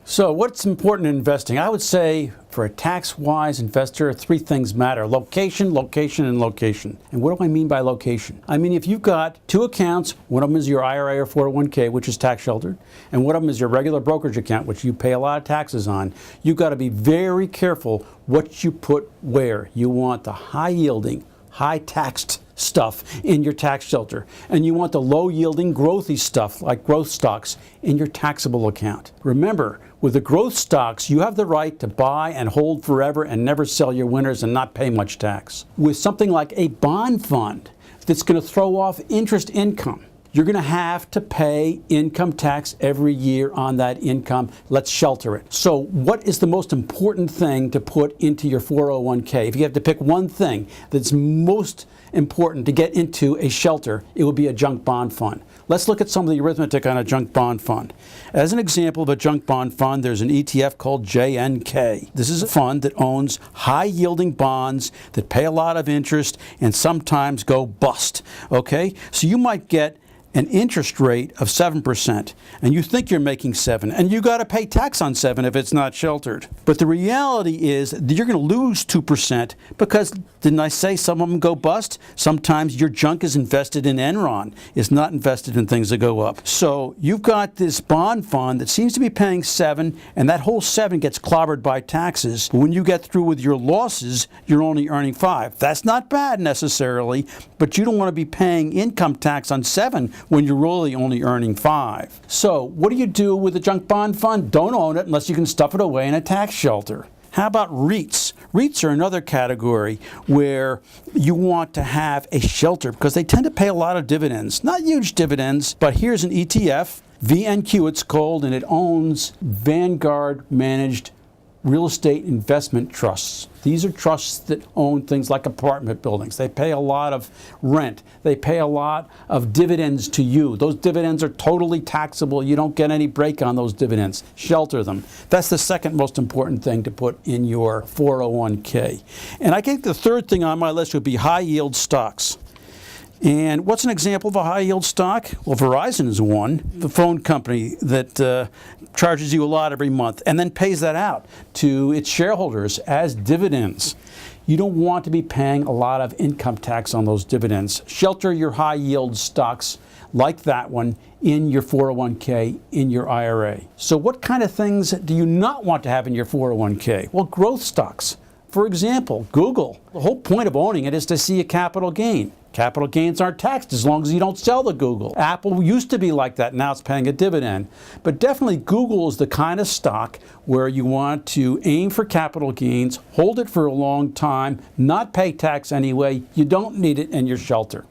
So what's important in investing? I would say for a tax-wise investor, three things matter: location, location, and location. And what do I mean by location? I mean, if you've got two accounts, one of them is your IRA or 401k, which is tax sheltered, and one of them is your regular brokerage account, which you pay a lot of taxes on, you've got to be very careful what you put where. You want the high-yielding, high-taxed stuff in your tax shelter, and you want the low-yielding, growthy stuff like growth stocks in your taxable account. Remember, with the growth stocks, you have the right to buy and hold forever and never sell your winners and not pay much tax. With something like a bond fund that's going to throw off interest income, you're going to have to pay income tax every year on that income. Let's shelter it. So what is the most important thing to put into your 401k? If you have to pick one thing that's most important to get into a shelter, it would be a junk bond fund. Let's look at some of the arithmetic on a junk bond fund. As an example of a junk bond fund, there's an ETF called JNK. This is a fund that owns high-yielding bonds that pay a lot of interest and sometimes go bust. Okay? So you might get an interest rate of 7%, and you think you're making 7%, and you got to pay tax on 7% if it's not sheltered. But the reality is that you're going to lose 2% because, didn't I say some of them go bust? Sometimes your junk is invested in Enron. It's not invested in things that go up. So you've got this bond fund that seems to be paying 7%, and that whole 7% gets clobbered by taxes. When you get through with your losses, you're only earning 5%. That's not bad necessarily, but you don't want to be paying income tax on 7% when you're really only earning 5%. So what do you do with a junk bond fund? Don't own it unless you can stuff it away in a tax shelter. How about REITs? REITs are another category where you want to have a shelter because they tend to pay a lot of dividends. Not huge dividends, but here's an ETF, VNQ it's called, and it owns Vanguard managed real estate investment trusts. These are trusts that own things like apartment buildings. They pay a lot of rent. They pay a lot of dividends to you. Those dividends are totally taxable. You don't get any break on those dividends. Shelter them. That's the second most important thing to put in your 401k. And I think the third thing on my list would be high yield stocks. And what's an example of a high-yield stock? Well, Verizon is one, the phone company that charges you a lot every month and then pays that out to its shareholders as dividends. You don't want to be paying a lot of income tax on those dividends. Shelter your high-yield stocks like that one in your 401k, in your IRA. So what kind of things do you not want to have in your 401k? Well, growth stocks. For example, Google. The whole point of owning it is to see a capital gain. Capital gains aren't taxed as long as you don't sell the Google. Apple used to be like that. Now it's paying a dividend. But definitely Google is the kind of stock where you want to aim for capital gains, hold it for a long time, not pay tax anyway. You don't need it in your shelter.